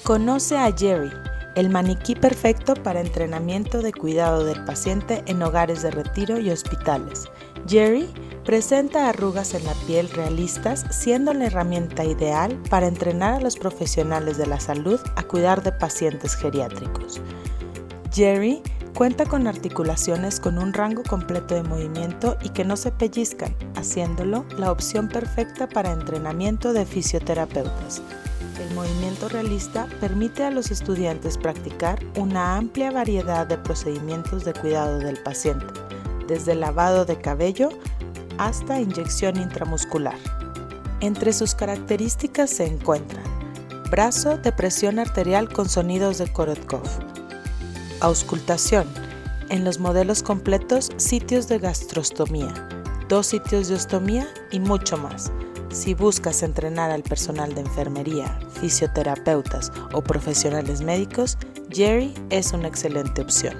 Conoce a Jerry, el maniquí perfecto para entrenamiento de cuidado del paciente en hogares de retiro y hospitales. Jerry presenta arrugas en la piel realistas, siendo la herramienta ideal para entrenar a los profesionales de la salud a cuidar de pacientes geriátricos. Jerry cuenta con articulaciones con un rango completo de movimiento y que no se pellizcan, haciéndolo la opción perfecta para entrenamiento de fisioterapeutas. El movimiento realista permite a los estudiantes practicar una amplia variedad de procedimientos de cuidado del paciente, desde lavado de cabello hasta inyección intramuscular. Entre sus características se encuentran brazo de presión arterial con sonidos de Korotkov, auscultación, en los modelos completos sitios de gastrostomía, 2 sitios de ostomía y mucho más. Si buscas entrenar al personal de enfermería, fisioterapeutas o profesionales médicos, Jerry es una excelente opción.